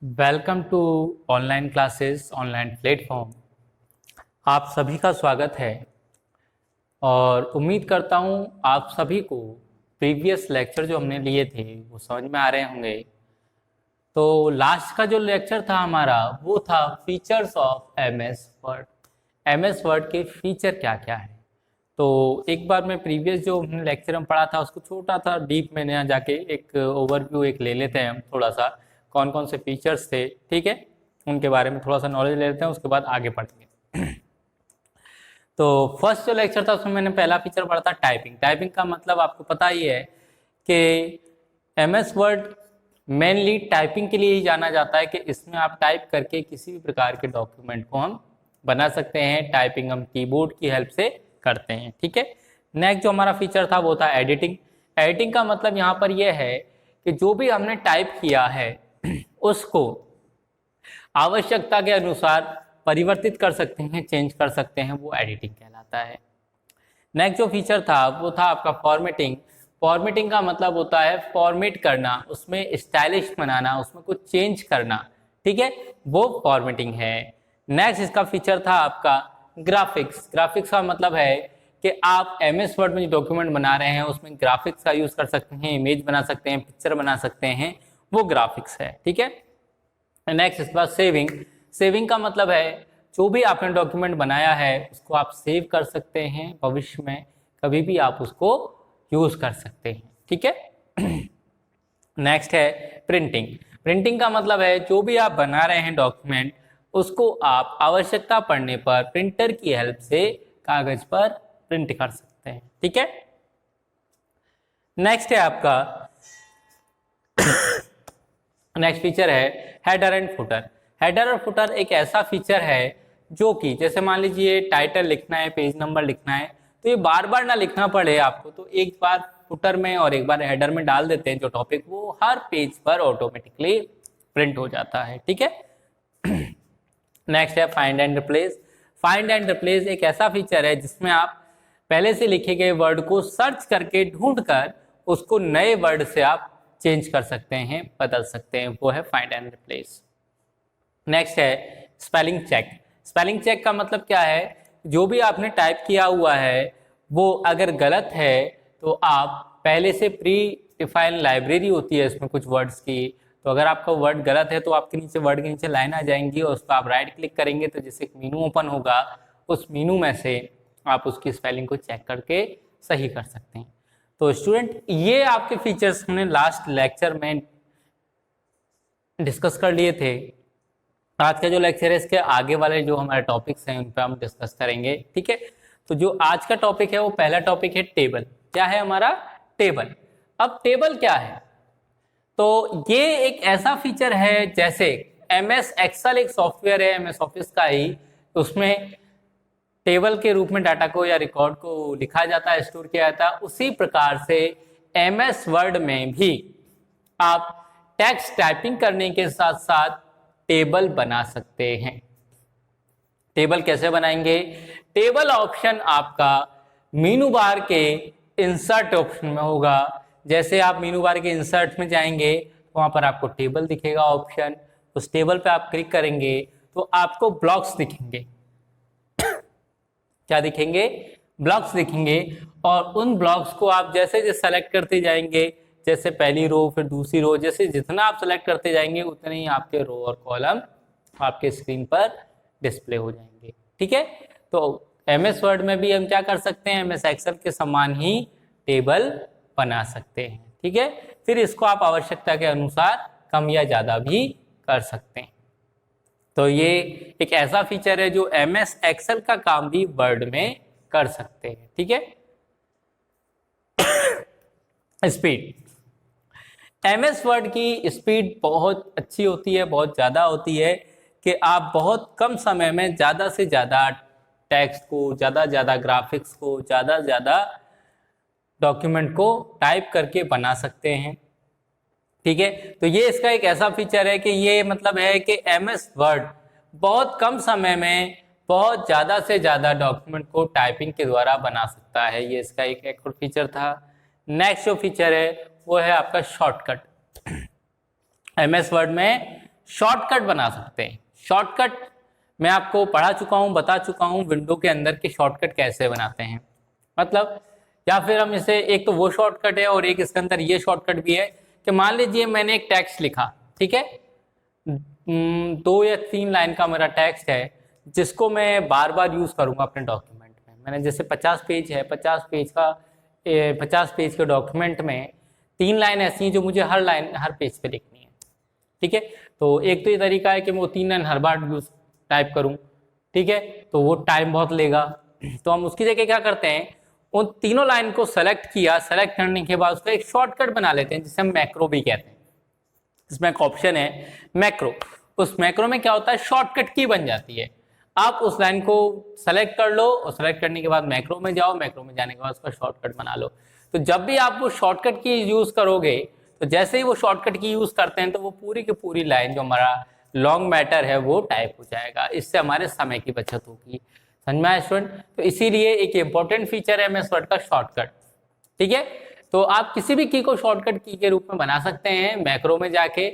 Welcome to online classes online platform. आप सभी का स्वागत है और उम्मीद करता हूँ आप सभी को प्रीवियस लेक्चर जो हमने लिए थे वो समझ में आ रहे होंगे। तो लास्ट का जो लेक्चर था हमारा वो था features of MS word. MS word के फीचर क्या क्या है। तो एक बार मैं प्रीवियस जो हमने लेक्चर में पढ़ा था उसको छोटा था डीप में यहाँ जाके एक ओवरव्यू एक ले लेते हैं हम थोड़ा सा, कौन कौन से फीचर्स थे, ठीक है, उनके बारे में थोड़ा सा नॉलेज ले लेते हैं, उसके बाद आगे बढ़ेंगे। तो फर्स्ट जो लेक्चर था उसमें मैंने पहला फीचर पढ़ा था टाइपिंग। टाइपिंग का मतलब आपको पता ही है कि एमएस वर्ड मेनली टाइपिंग के लिए ही जाना जाता है कि इसमें आप टाइप करके किसी भी प्रकार के डॉक्यूमेंट को हम बना सकते हैं। टाइपिंग हम कीबोर्ड की हेल्प से करते हैं, ठीक है। नेक्स्ट जो हमारा फीचर था वो था एडिटिंग। एडिटिंग का मतलब यहाँ पर यह है कि जो भी हमने टाइप किया है उसको आवश्यकता के अनुसार परिवर्तित कर सकते हैं, चेंज कर सकते हैं, वो एडिटिंग कहलाता है। नेक्स्ट जो फीचर था वो था आपका फॉर्मेटिंग। फॉर्मेटिंग का मतलब होता है फॉर्मेट करना, उसमें स्टाइलिश बनाना, उसमें कुछ चेंज करना, ठीक है, वो फॉर्मेटिंग है। नेक्स्ट इसका फीचर था आपका ग्राफिक्स। ग्राफिक्स का मतलब है कि आप एमएस वर्ड में जो डॉक्यूमेंट बना रहे हैं उसमें ग्राफिक्स का यूज कर सकते हैं, इमेज बना सकते हैं, पिक्चर बना सकते हैं, वो ग्राफिक्स है, ठीक है। नेक्स्ट इसके बाद सेविंग। सेविंग का मतलब है जो भी आपने डॉक्यूमेंट बनाया है उसको आप सेव कर सकते हैं, भविष्य में कभी भी आप उसको यूज कर सकते हैं, ठीक है। नेक्स्ट है प्रिंटिंग। प्रिंटिंग का मतलब है जो भी आप बना रहे हैं डॉक्यूमेंट उसको आप आवश्यकता पड़ने पर प्रिंटर की हेल्प से कागज पर प्रिंट कर सकते हैं, ठीक है। नेक्स्ट है आपका नेक्स्ट फीचर है हेडर एंड फुटर। हेडर और फुटर एक ऐसा फीचर है जो कि जैसे मान लीजिए टाइटल लिखना है, पेज नंबर लिखना है, तो ये बार बार ना लिखना पड़े आपको, तो एक बार फुटर में और एक बार हेडर में डाल देते हैं जो टॉपिक, वो हर पेज पर ऑटोमेटिकली प्रिंट हो जाता है, ठीक है। नेक्स्ट है find and replace. Find and replace एक ऐसा फीचर है जिसमें आप पहले से लिखे गए वर्ड को सर्च करके ढूंढकर उसको नए वर्ड से आप चेंज कर सकते हैं, बदल सकते हैं, वो है फाइंड एंड रिप्लेस। नेक्स्ट है स्पेलिंग चेक। स्पेलिंग चेक का मतलब क्या है, जो भी आपने टाइप किया हुआ है वो अगर गलत है तो आप पहले से प्री डिफाइन लाइब्रेरी होती है इसमें कुछ वर्ड्स की, तो अगर आपका वर्ड गलत है तो आपके नीचे वर्ड के नीचे लाइन आ जाएंगी और उस पर आप राइट क्लिक करेंगे तो जैसे एक मीनू ओपन होगा, उस मीनू में से आप उसकी स्पेलिंग को चेक करके सही कर सकते हैं। तो स्टूडेंट ये आपके फीचर्स हमने लास्ट लेक्चर में डिस्कस कर लिए थे। आज का जो लेक्चर है इसके आगे वाले जो हमारे टॉपिक्स हैं उन पर हम डिस्कस करेंगे, ठीक है। तो जो आज का टॉपिक है वो पहला टॉपिक है टेबल। क्या है हमारा? टेबल। अब टेबल क्या है, तो ये एक ऐसा फीचर है जैसे एमएस एक्सेल एक सॉफ्टवेयर है एमएस ऑफिस का ही, उसमें टेबल के रूप में डाटा को या रिकॉर्ड को लिखा जाता है, स्टोर किया जाता है, उसी प्रकार से एमएस वर्ड में भी आप टेक्स्ट टाइपिंग करने के साथ साथ टेबल बना सकते हैं। टेबल कैसे बनाएंगे? टेबल ऑप्शन आपका मीनू बार के इंसर्ट ऑप्शन में होगा। जैसे आप मीनू बार के इंसर्ट में जाएंगे तो वहां पर आपको टेबल दिखेगा ऑप्शन, उस टेबल पे आप क्लिक करेंगे तो आपको ब्लॉक्स दिखेंगे। क्या दिखेंगे? ब्लॉक्स दिखेंगे, और उन ब्लॉक्स को आप जैसे जैसे सेलेक्ट करते जाएंगे, जैसे पहली रो फिर दूसरी रो, जैसे जितना आप सेलेक्ट करते जाएंगे उतने ही आपके रो और कॉलम आपके स्क्रीन पर डिस्प्ले हो जाएंगे, ठीक है। तो एमएस वर्ड में भी हम क्या कर सकते हैं, एमएस एक्सेल के समान ही टेबल बना सकते हैं, ठीक है। फिर इसको आप आवश्यकता के अनुसार कम या ज्यादा भी कर सकते हैं। तो ये एक ऐसा फीचर है जो एमएस एक्सेल का काम भी वर्ड में कर सकते हैं, ठीक है। स्पीड। एमएस वर्ड की स्पीड बहुत अच्छी होती है, बहुत ज़्यादा होती है कि आप बहुत कम समय में ज़्यादा से ज़्यादा टेक्स्ट को, ज़्यादा ज़्यादा ग्राफिक्स को, ज़्यादा ज़्यादा डॉक्यूमेंट को टाइप करके बना सकते हैं, ठीक है। तो ये इसका एक ऐसा फीचर है कि ये मतलब है कि एमएस वर्ड बहुत कम समय में बहुत ज़्यादा से ज़्यादा डॉक्यूमेंट को टाइपिंग के द्वारा बना सकता है। ये इसका एक और फीचर था। नेक्स्ट जो फीचर है वो है आपका शॉर्टकट। एमएस वर्ड में शॉर्टकट बना सकते हैं। शॉर्टकट मैं आपको पढ़ा चुका हूँ, बता चुका हूँ विंडो के अंदर के शॉर्टकट कैसे बनाते हैं। मतलब या फिर हम इसे, एक तो वो शॉर्टकट है और एक इसके अंदर ये शॉर्टकट भी है कि मान लीजिए मैंने एक टेक्स्ट लिखा, ठीक है, 2 या 3 लाइन का मेरा टेक्स्ट है जिसको मैं बार बार यूज करूंगा अपने डॉक्यूमेंट में। मैंने जैसे 50 पेज है, 50 पेज के डॉक्यूमेंट में 3 लाइन ऐसी हैं जो मुझे हर पेज पे लिखनी है, ठीक है। तो एक तो ये तरीका है कि मैं वो 3 लाइन हर बार यूज टाइप करूं, ठीक है, तो वो टाइम बहुत लेगा। तो हम उसकी जगह क्या करते हैं, उन तीनों लाइन को सेलेक्ट किया, सेलेक्ट करने के बाद उसका एक शॉर्टकट बना लेते हैं जिसे हम मैक्रो भी कहते हैं। इसमें एक ऑप्शन है मैक्रो, उस मैक्रो में क्या होता है, शॉर्टकट की बन जाती है। आप उस लाइन को सेलेक्ट कर लो और सेलेक्ट करने के बाद मैक्रो में जाओ, मैक्रो में जाने के बाद उसका शॉर्टकट बना लो। तो जब भी आप वो शॉर्टकट की यूज करोगे, तो जैसे ही वो शॉर्टकट की यूज करते हैं तो वो पूरी की पूरी लाइन जो हमारा लॉन्ग मैटर है वो टाइप हो जाएगा। इससे हमारे समय की बचत होगी। समझ में आया स्टूडेंट? तो इसीलिए एक इंपॉर्टेंट फीचर है एमएस वर्ड का शॉर्टकट, ठीक है। तो आप किसी भी की को शॉर्टकट की के रूप में बना सकते हैं। मैक्रो में जाके,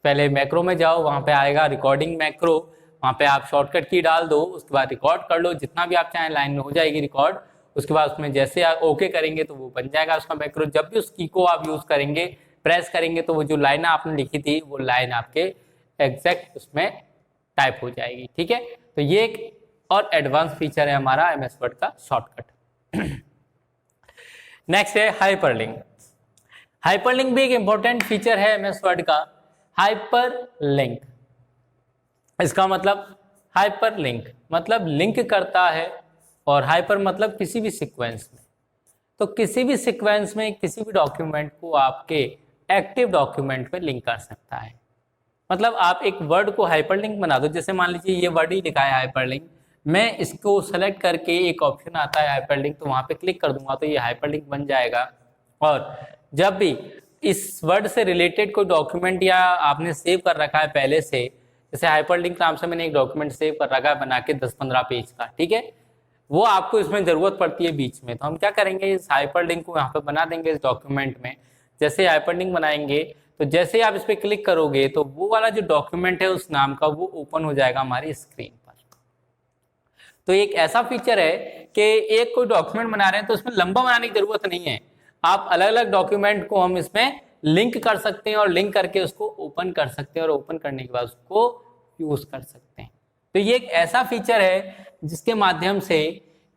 पहले मैक्रो में जाओ, वहां पे आएगा रिकॉर्डिंग मैक्रो, वहां पे आप शॉर्टकट की डाल दो, उसके बाद रिकॉर्ड कर लो, जितना भी आप चाहें लाइन में हो जाएगी रिकॉर्ड। उसके बाद उसमें जैसे आप ओके करेंगे तो वो बन जाएगा उसका मैक्रो। जब भी उस की को आप यूज करेंगे, प्रेस करेंगे, तो वो जो लाइन आपने लिखी थी वो लाइन आपके एग्जैक्ट उसमें टाइप हो जाएगी, ठीक है। तो ये एक और एडवांस फीचर है हमारा एमएस वर्ड का शॉर्टकट। नेक्स्ट है हाइपरलिंक। हाइपरलिंक भी एक इंपॉर्टेंट फीचर है एमएस वर्ड का। हाइपरलिंक, इसका मतलब हाइपरलिंक मतलब लिंक करता है, और हाइपर मतलब किसी भी सीक्वेंस में। तो किसी भी सीक्वेंस में किसी भी डॉक्यूमेंट को आपके एक्टिव डॉक्यूमेंट में लिंक कर सकता है। मतलब आप एक वर्ड को हाइपरलिंक बना दो, जैसे मान लीजिए ये वर्ड ही लिखा है हाइपरलिंक, मैं इसको सेलेक्ट करके एक ऑप्शन आता है हाइपरलिंक, तो वहां पे क्लिक कर दूंगा तो ये हाइपरलिंक बन जाएगा। और जब भी इस वर्ड से रिलेटेड कोई डॉक्यूमेंट या आपने सेव कर रखा है पहले से, जैसे हाइपरलिंक नाम से मैंने एक डॉक्यूमेंट सेव कर रखा है बना के 10-15 पेज का, ठीक है, वो आपको इसमें जरूरत पड़ती है बीच में, तो हम क्या करेंगे, इस हाइपरलिंक को यहाँ पे बना देंगे इस डॉक्यूमेंट में। जैसे हाइपरलिंक बनाएंगे तो जैसे आप इस पर क्लिक करोगे तो वो वाला जो डॉक्यूमेंट है उस नाम का वो ओपन हो जाएगा हमारी स्क्रीन पर। तो एक ऐसा फीचर है कि एक कोई डॉक्यूमेंट बना रहे हैं तो इसमें लंबा बनाने की जरूरत नहीं है, आप अलग अलग डॉक्यूमेंट को हम इसमें लिंक कर सकते हैं और लिंक करके उसको ओपन कर सकते हैं और ओपन करने के बाद उसको यूज कर सकते हैं। तो ये एक ऐसा फीचर है जिसके माध्यम से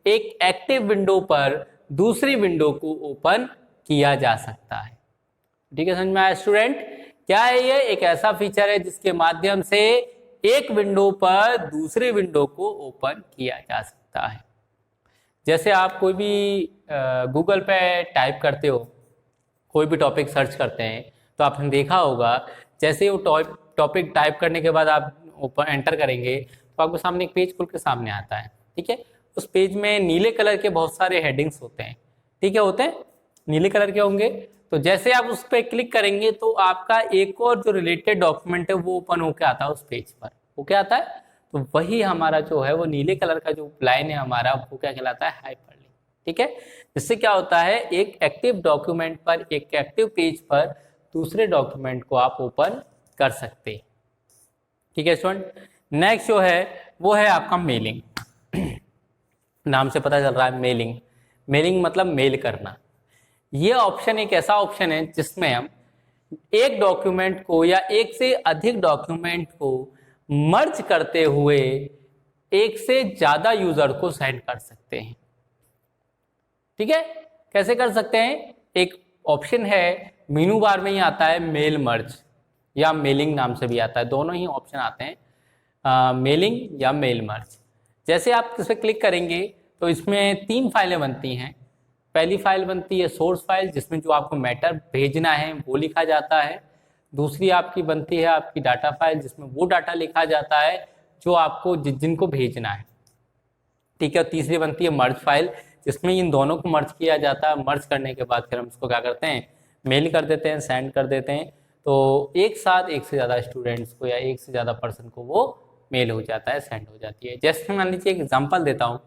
एक एक्टिव विंडो पर दूसरी विंडो को ओपन किया जा सकता है। ठीक है, समझ में आया स्टूडेंट? क्या है ये? एक ऐसा फीचर है जिसके माध्यम से एक विंडो पर दूसरे विंडो को ओपन किया जा सकता है। जैसे आप कोई भी गूगल पे टाइप करते हो, कोई भी टॉपिक सर्च करते हैं, तो आपने देखा होगा जैसे वो टॉपिक टाइप करने के बाद आप ऊपर एंटर करेंगे तो आपको सामने एक पेज खुल के सामने आता है। ठीक है, उस पेज में नीले कलर के बहुत सारे हेडिंग्स होते हैं। ठीक है, होते हैं, नीले कलर के होंगे। तो जैसे आप उस पर क्लिक करेंगे तो आपका एक और जो रिलेटेड डॉक्यूमेंट है वो ओपन होके आता है उस पेज पर। वो क्या आता है? तो वही हमारा जो है वो नीले कलर का जो लाइन है हमारा, वो क्या कहलाता है? हाइपरलिंक। ठीक है, इससे क्या होता है, एक एक्टिव डॉक्यूमेंट पर, एक एक्टिव पेज पर दूसरे डॉक्यूमेंट को आप ओपन कर सकते हैं। ठीक है स्टूडेंट, नेक्स्ट जो है वो है आपका मेलिंग। नाम से पता चल रहा है मेलिंग। मेलिंग मतलब मेल करना। ये ऑप्शन एक ऐसा ऑप्शन है जिसमें हम एक डॉक्यूमेंट को या एक से अधिक डॉक्यूमेंट को मर्ज करते हुए एक से ज्यादा यूजर को सेंड कर सकते हैं। ठीक है, कैसे कर सकते हैं? एक ऑप्शन है, मेनू बार में ही आता है मेल मर्ज, या मेलिंग नाम से भी आता है, दोनों ही ऑप्शन आते हैं, मेलिंग या मेल मर्ज। जैसे आप इस पर क्लिक करेंगे तो इसमें 3 फाइलें बनती हैं। पहली फाइल बनती है सोर्स फाइल, जिसमें जो आपको मैटर भेजना है वो लिखा जाता है। दूसरी आपकी बनती है आपकी डाटा फाइल, जिसमें वो डाटा लिखा जाता है जो आपको जिनको भेजना है। ठीक है, तीसरी बनती है मर्ज फाइल, जिसमें इन दोनों को मर्ज किया जाता है। मर्ज करने के बाद फिर हम उसको क्या करते हैं, मेल कर देते हैं, सेंड कर देते हैं। तो एक साथ एक से ज़्यादा स्टूडेंट्स को या एक से ज़्यादा पर्सन को वो मेल हो जाता है, सेंड हो जाती है। जैसे मान लीजिए एक एग्जांपल देता हूँ,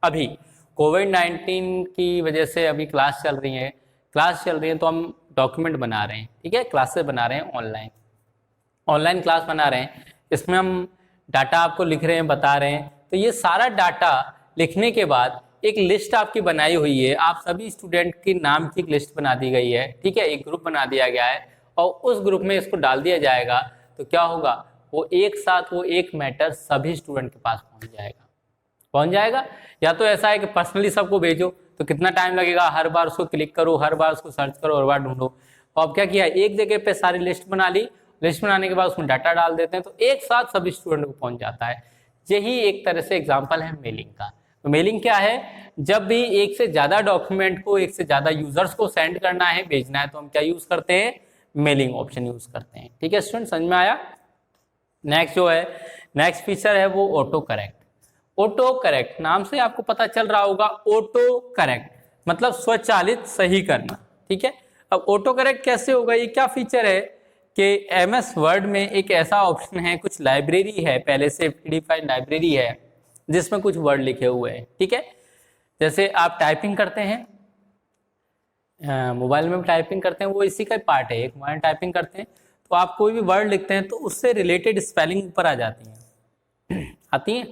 अभी कोविड-19 की वजह से अभी क्लास चल रही है तो हम डॉक्यूमेंट बना रहे हैं। ठीक है, क्लासेस बना रहे हैं ऑनलाइन। ऑनलाइन क्लास बना रहे हैं, इसमें हम डाटा आपको लिख रहे हैं, बता रहे हैं, तो ये सारा डाटा लिखने के बाद एक लिस्ट आपकी बनाई हुई है, आप सभी स्टूडेंट के नाम की एक लिस्ट बना दी गई है, ठीक है, एक ग्रुप बना दिया गया है और उस ग्रुप में इसको डाल दिया जाएगा, तो क्या होगा, वो एक साथ वो एक मैटर सभी स्टूडेंट के पास पहुंच जाएगा। या तो ऐसा है कि पर्सनली सबको भेजो, तो कितना टाइम लगेगा, हर बार उसको क्लिक करो, हर बार उसको सर्च करो, हर बार ढूंढो। और अब क्या किया, एक जगह पे सारी लिस्ट बना ली, लिस्ट बनाने के बाद उसमें डाटा डाल देते हैं, तो एक साथ सभी स्टूडेंट को पहुंच जाता है। यही एक तरह से एग्जाम्पल है मेलिंग का। तो मेलिंग क्या है, जब भी एक से ज्यादा डॉक्यूमेंट को एक से ज्यादा यूजर्स को सेंड करना है, भेजना है, तो हम क्या यूज करते हैं, मेलिंग ऑप्शन यूज करते हैं। ठीक है स्टूडेंट, समझ में आया। नेक्स्ट जो है, नेक्स्ट फीचर है वो ऑटो करेक्ट। ऑटो करेक्ट नाम से आपको पता चल रहा होगा, ऑटो करेक्ट मतलब स्वचालित सही करना। ठीक है, अब ऑटो करेक्ट कैसे होगा, ये क्या फीचर है कि एमएस वर्ड में एक ऐसा ऑप्शन है, कुछ लाइब्रेरी है, पहले से प्रीडिफाइंड लाइब्रेरी है जिसमें कुछ वर्ड लिखे हुए हैं। ठीक है, जैसे आप टाइपिंग करते हैं, मोबाइल में टाइपिंग करते हैं, वो इसी का पार्ट है, एक मोबाइल टाइपिंग करते हैं तो आप कोई भी वर्ड लिखते हैं तो उससे रिलेटेड स्पेलिंग ऊपर आ जाती हैं, आती हैं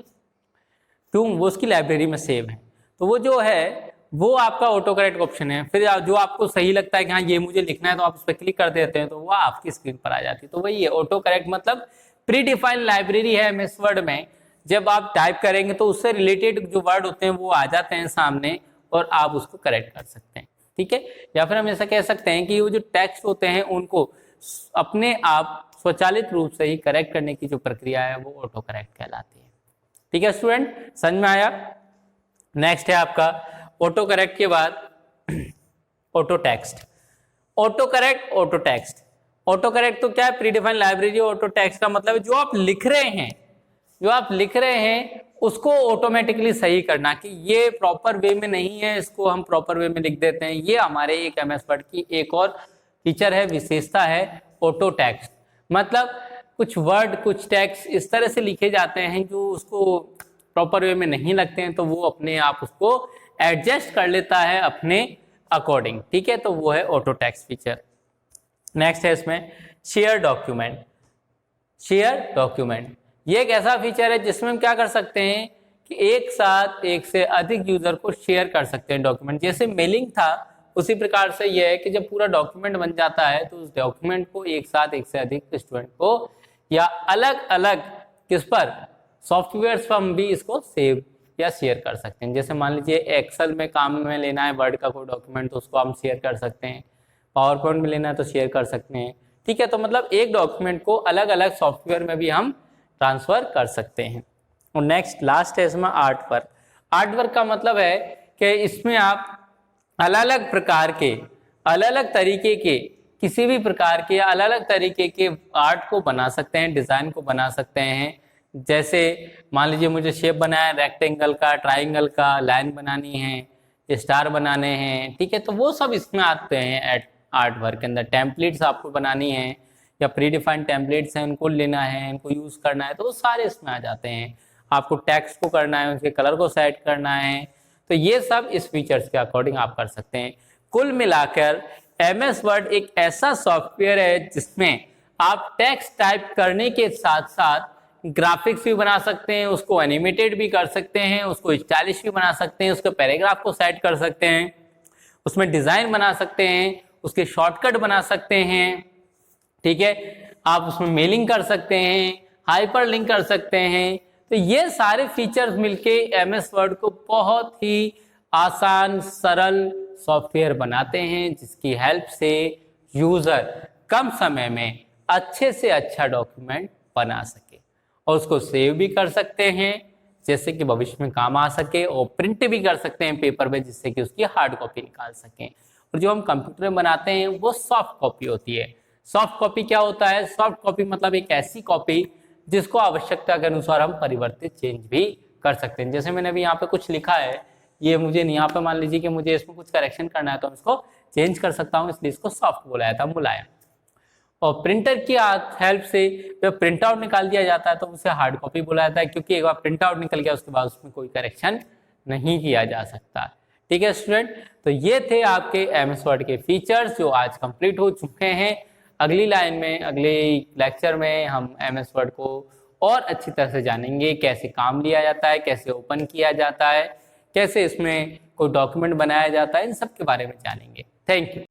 क्यों, वो उसकी लाइब्रेरी में सेव है। तो वो जो है वो आपका ऑटो करेक्ट ऑप्शन है। फिर जो आपको सही लगता है कि हाँ ये मुझे लिखना है, तो आप उस पर क्लिक कर देते हैं तो वो आपकी स्क्रीन पर आ जाती है। तो वही है ऑटो करेक्ट, मतलब प्री डिफाइंड लाइब्रेरी है एमएस वर्ड में, जब आप टाइप करेंगे तो उससे रिलेटेड जो वर्ड होते हैं वो आ जाते हैं सामने और आप उसको करेक्ट कर सकते हैं। ठीक है, या फिर हम ऐसा कह सकते हैं कि वो जो टेक्स्ट होते हैं उनको अपने आप स्वचालित रूप से ही करेक्ट करने की जो प्रक्रिया है वो ऑटो करेक्ट कहलाती है। ठीक है स्टूडेंट, समझ में आया। नेक्स्ट है आपका ऑटो करेक्ट के बाद auto text. Auto correct, auto text. Auto correct तो क्या है, प्रीडिफाइंड लाइब्रेरी। ऑटो टेक्स्ट का मतलब है जो आप लिख रहे हैं, जो आप लिख रहे हैं उसको ऑटोमेटिकली सही करना, कि ये प्रॉपर वे में नहीं है, इसको हम प्रॉपर वे में लिख देते हैं। ये हमारे एक एमएस वर्ड की एक और फीचर है, विशेषता है ऑटो टेक्स्ट। मतलब कुछ वर्ड, कुछ टेक्स्ट इस तरह से लिखे जाते हैं जो उसको प्रॉपर वे में नहीं लगते हैं, तो वो अपने आप उसको एडजस्ट कर लेता है अपने अकॉर्डिंग। ठीक है, तो वो है ऑटो टेक्स्ट फीचर। नेक्स्ट है इसमें शेयर डॉक्यूमेंट। शेयर डॉक्यूमेंट ये एक ऐसा फीचर है जिसमें हम क्या कर सकते हैं कि एक साथ एक से अधिक यूजर को शेयर कर सकते हैं डॉक्यूमेंट। जैसे मेलिंग था उसी प्रकार से यह है कि जब पूरा डॉक्यूमेंट बन जाता है तो उस डॉक्यूमेंट को एक साथ एक से अधिक स्टूडेंट को या अलग अलग किस पर, सॉफ्टवेयर पर हम भी इसको सेव या शेयर कर सकते हैं। जैसे मान लीजिए एक्सेल में काम में लेना है वर्ड का कोई डॉक्यूमेंट, तो उसको हम शेयर कर सकते हैं। पावर पॉइंट में लेना है तो शेयर कर सकते हैं। ठीक है, तो मतलब एक डॉक्यूमेंट को अलग अलग सॉफ्टवेयर में भी हम ट्रांसफर कर सकते हैं। और नेक्स्ट लास्ट है इसमें आर्ट वर्क। आर्ट वर्क का मतलब है कि इसमें आप अलग अलग प्रकार के, अलग अलग तरीके के, किसी भी प्रकार के अलग अलग तरीके के आर्ट को बना सकते हैं, डिजाइन को बना सकते हैं। जैसे मान लीजिए मुझे शेप बनाया है रेक्टेंगल का, ट्राइंगल का, लाइन बनानी है, स्टार बनाने हैं। ठीक है, तो वो सब इसमें आते हैं आर्ट वर्क के अंदर। टेम्पलेट्स आपको बनानी है या प्री डिफाइंड टेम्पलेट्स हैं उनको लेना है, इनको यूज करना है, तो वो सारे इसमें आ जाते हैं। आपको टेक्स्ट को करना है, उसके कलर को सेट करना है, तो ये सब इस फीचर्स के अकॉर्डिंग आप कर सकते हैं। कुल मिलाकर एमएस वर्ड एक ऐसा सॉफ्टवेयर है जिसमें आप टेक्स्ट टाइप करने के साथ साथ ग्राफिक्स भी बना सकते हैं, उसको एनिमेटेड भी कर सकते हैं, उसको स्टाइलिश भी बना सकते हैं, उसके पैराग्राफ को सेट कर सकते हैं, उसमें डिजाइन बना सकते हैं, उसके शॉर्टकट बना सकते हैं। ठीक है, आप उसमें मेलिंग कर सकते हैं, हाइपर लिंक कर सकते हैं। तो ये सारे फीचर्स मिलके एमएस वर्ड को बहुत ही आसान, सरल सॉफ्टवेयर बनाते हैं जिसकी हेल्प से यूजर कम समय में अच्छे से अच्छा डॉक्यूमेंट बना सके और उसको सेव भी कर सकते हैं जैसे कि भविष्य में काम आ सके, और प्रिंट भी कर सकते हैं पेपर में जिससे कि उसकी हार्ड कॉपी निकाल सकें। और जो हम कंप्यूटर में बनाते हैं वो सॉफ्ट कॉपी होती है। सॉफ्ट कॉपी क्या होता है, सॉफ्ट कॉपी मतलब एक ऐसी कॉपी जिसको आवश्यकता के अनुसार हम परिवर्तित, चेंज भी कर सकते हैं। जैसे मैंने अभी यहाँ पे कुछ लिखा है, ये मुझे यहाँ पे मान लीजिए कि मुझे इसमें कुछ करेक्शन करना है तो हम इसको चेंज कर सकता हूँ, इसलिए इसको सॉफ्ट बुलाया था, मुलायम। और प्रिंटर की हेल्प से जब प्रिंट आउट निकाल दिया जाता है तो उसे हार्ड कॉपी बुलाया जाता है, क्योंकि एक बार प्रिंट आउट निकल गया उसके बाद उसमें कोई करेक्शन नहीं किया जा सकता। ठीक है स्टूडेंट, तो ये थे आपके एमएस वर्ड के फीचर्स जो आज कंप्लीट हो चुके हैं। अगली लाइन में, अगले लेक्चर में हम MS वर्ड को और अच्छी तरह से जानेंगे, कैसे काम लिया जाता है, कैसे ओपन किया जाता है, कैसे इसमें कोई डॉक्यूमेंट बनाया जाता है, इन सब के बारे में जानेंगे। Thank you.